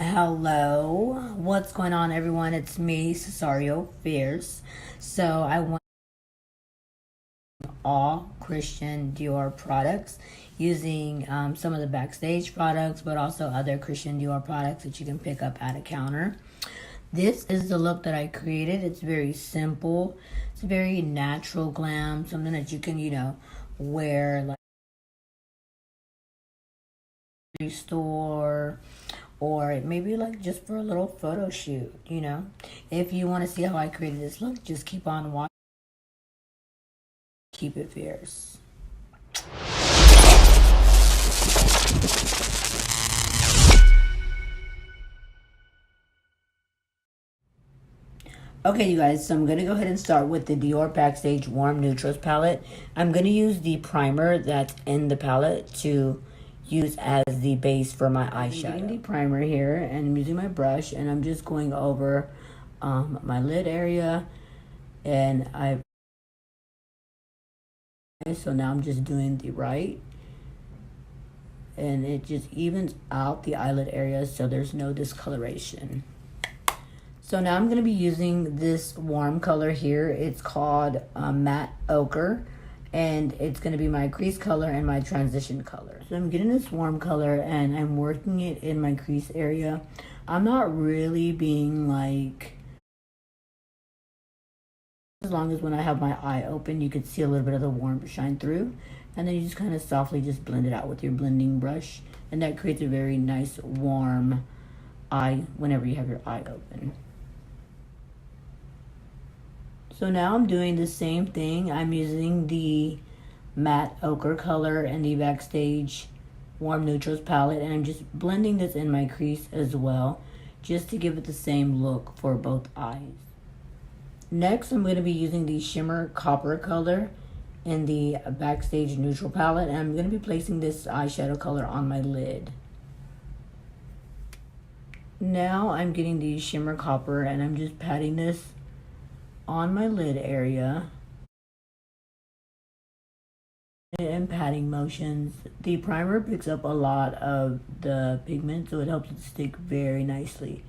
Hello, what's going on, everyone? It's me, Cesario Fierce. So I want all Christian Dior products using some of the Backstage products, but also other Christian Dior products that you can pick up at a counter. This is the look that I created. It's very simple. It's very natural glam, something that you can, wear like a store or maybe like just for a little photo shoot. If you want to see how I created this look, just keep on watching. Keep it fierce. Okay, you guys, so I'm going to go ahead and start with the Dior Backstage Warm Neutrals palette. I'm going to use the primer that's in the palette to use as the base for my eyeshadow. I'm getting the primer here, and I'm using my brush, and I'm just going over my lid area, and so now I'm just doing the right, and it just evens out the eyelid area so there's no discoloration. So now I'm going to be using this warm color here. It's called Matte Ochre, and it's going to be my crease color and my transition color. So I'm getting this warm color and I'm working it in my crease area. I'm not really being like, as long as when I have my eye open, you can see a little bit of the warmth shine through. And then you just kind of softly just blend it out with your blending brush. And that creates a very nice warm eye whenever you have your eye open. So now I'm doing the same thing. I'm using the matte ochre color and the Backstage Warm Neutrals palette, and I'm just blending this in my crease as well, just to give it the same look for both eyes. Next, I'm going to be using the Shimmer Copper color in the Backstage Neutral palette, and I'm going to be placing this eyeshadow color on my lid. Now I'm getting the Shimmer Copper and I'm just patting this on my lid area and patting motions. The primer picks up a lot of the pigment, so it helps it stick very nicely.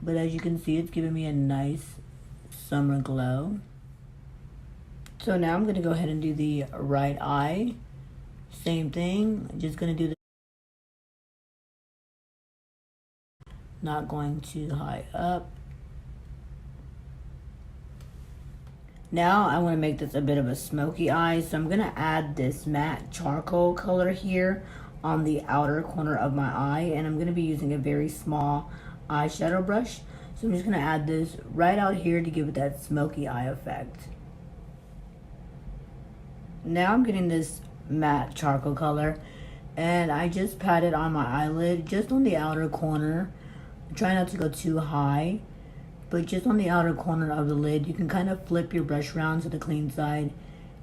But as you can see, it's giving me a nice summer glow. So now I'm going to go ahead and do the right eye. Same thing, I'm just going to do the not going too high up. Now I want to make this a bit of a smoky eye, so I'm going to add this matte charcoal color here on the outer corner of my eye, and I'm going to be using a very small eyeshadow brush. So I'm just going to add this right out here to give it that smoky eye effect. Now I'm getting this matte charcoal color, and I just pat it on my eyelid, just on the outer corner. Try not to go too high, but just on the outer corner of the lid. You can kind of flip your brush around to the clean side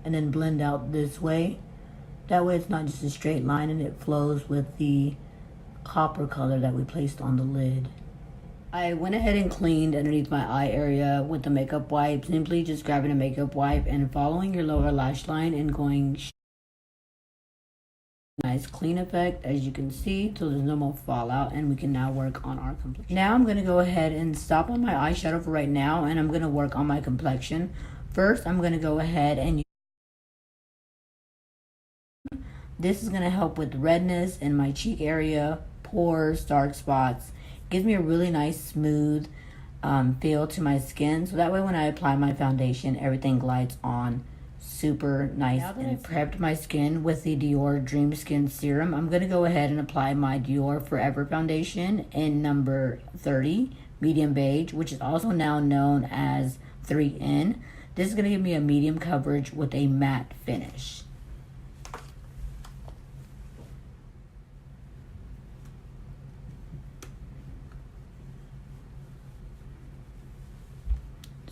and then blend out this way. That way it's not just a straight line and it flows with the copper color that we placed on the lid. I went ahead and cleaned underneath my eye area with the makeup wipe, simply just grabbing a makeup wipe and following your lower lash line and going nice clean effect, as you can see, so there's no more fallout, and we can now work on our complexion. Now I'm going to go ahead and stop on my eyeshadow for right now, and I'm going to work on my complexion. First, I'm going to go ahead and this is going to help with redness in my cheek area, pores, dark spots. Gives me a really nice smooth feel to my skin, so that way when I apply my foundation, everything glides on super nice. Now that I prepped my skin with the Dior Dream Skin Serum, I'm going to go ahead and apply my Dior Forever foundation in number 30, medium beige, which is also now known as 3N. This is going to give me a medium coverage with a matte finish.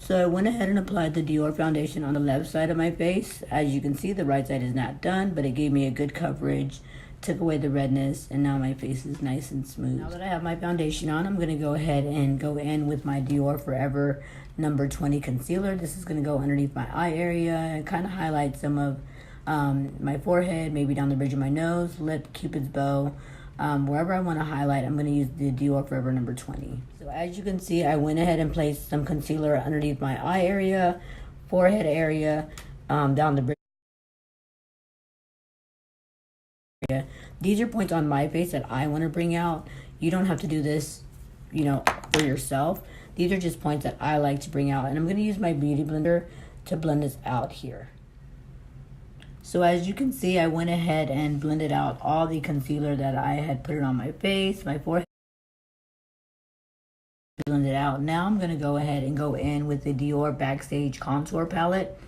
So I went ahead and applied the Dior foundation on the left side of my face. As you can see, the right side is not done, but it gave me a good coverage, took away the redness, and now my face is nice and smooth. Now that I have my foundation on, I'm going to go ahead and go in with my Dior Forever number 20 concealer. This is going to go underneath my eye area and kind of highlight some of my forehead, maybe down the bridge of my nose, lip, cupid's bow, Wherever I want to highlight, I'm going to use the Dior Forever number 20. So as you can see, I went ahead and placed some concealer underneath my eye area, forehead area, down the bridge. These are points on my face that I want to bring out. You don't have to do this, for yourself. These are just points that I like to bring out. And I'm going to use my beauty blender to blend this out here. So as you can see, I went ahead and blended out all the concealer that I had put it on my face, my forehead. Blend it out. Now I'm going to go ahead and go in with the Dior Backstage Contour Palette.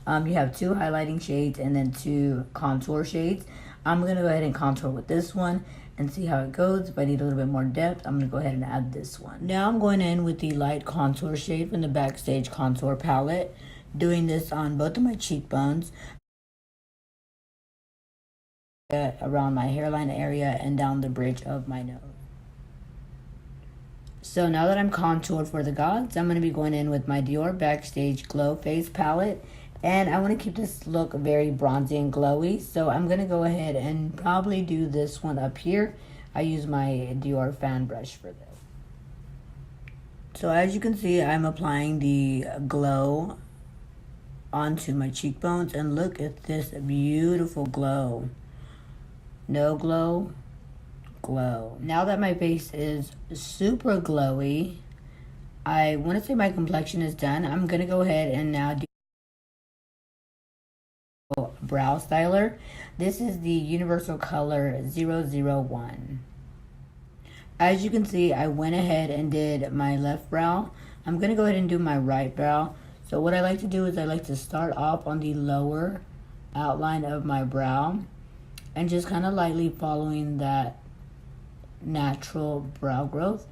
You have 2 highlighting shades and then 2 contour shades. I'm going to go ahead and contour with this one and see how it goes. If I need a little bit more depth, I'm going to go ahead and add this one. Now I'm going in with the light contour shade from the Backstage Contour Palette. Doing this on both of my cheekbones, around my hairline area, and down the bridge of my nose. So now that I'm contoured for the gods, I'm going to be going in with my Dior Backstage Glow Face Palette. And I want to keep this look very bronzy and glowy. So I'm going to go ahead and probably do this one up here. I use my Dior fan brush for this. So as you can see, I'm applying the glow onto my cheekbones. And look at this beautiful glow. No glow, glow. Now that my face is super glowy, I want to say my complexion is done. I'm going to go ahead and now do brow styler. This is the Universal Color 001. As you can see, I went ahead and did my left brow. I'm going to go ahead and do my right brow. So what I like to do is I like to start off on the lower outline of my brow and just kind of lightly following that natural brow growth.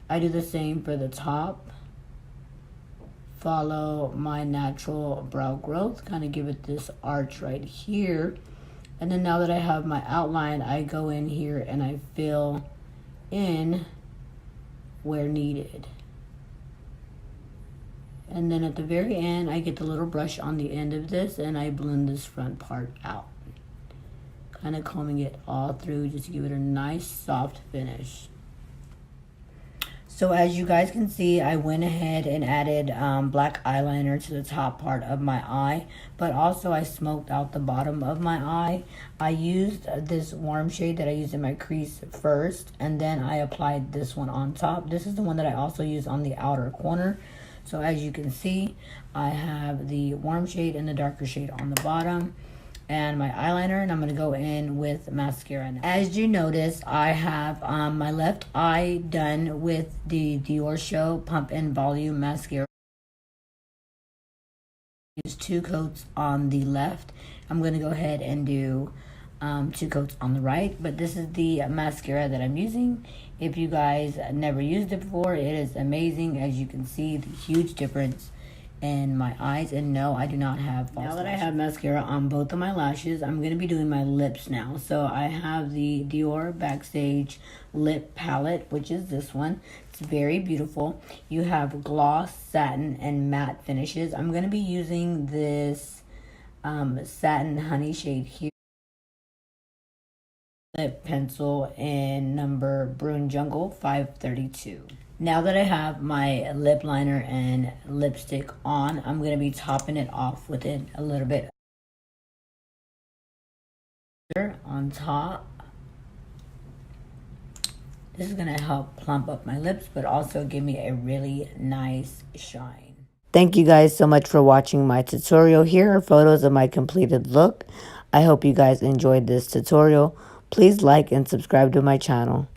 I do the same for the top. Follow my natural brow growth, kind of give it this arch right here. And then now that I have my outline, I go in here and I fill in where needed. And then at the very end, I get the little brush on the end of this and I blend this front part out. Kind of combing it all through just to give it a nice soft finish. So as you guys can see, I went ahead and added black eyeliner to the top part of my eye, but also I smoked out the bottom of my eye. I used this warm shade that I used in my crease first, and then I applied this one on top. This is the one that I also use on the outer corner. So as you can see, I have the warm shade and the darker shade on the bottom. And my eyeliner, and I'm going to go in with mascara now. As you notice, I have my left eye done with the Dior Show Pump and Volume Mascara. Use 2 coats on the left. I'm going to go ahead and do 2 coats on the right, but this is the mascara that I'm using. If you guys never used it before, it is amazing. As you can see, the huge difference in my eyes. And no, I do not have false lashes. Now that I have mascara on both of my lashes, I'm going to be doing my lips now. So I have the Dior Backstage Lip Palette, which is this one. It's very beautiful. You have gloss, satin, and matte finishes. I'm going to be using this satin honey shade here. Lip pencil in number Brune Jungle 532. Now that I have my lip liner and lipstick on, I'm going to be topping it off with it a little bit on top. This is going to help plump up my lips, but also give me a really nice shine. Thank you guys so much for watching my tutorial. Here are photos of my completed look. I hope you guys enjoyed this tutorial. Please like and subscribe to my channel.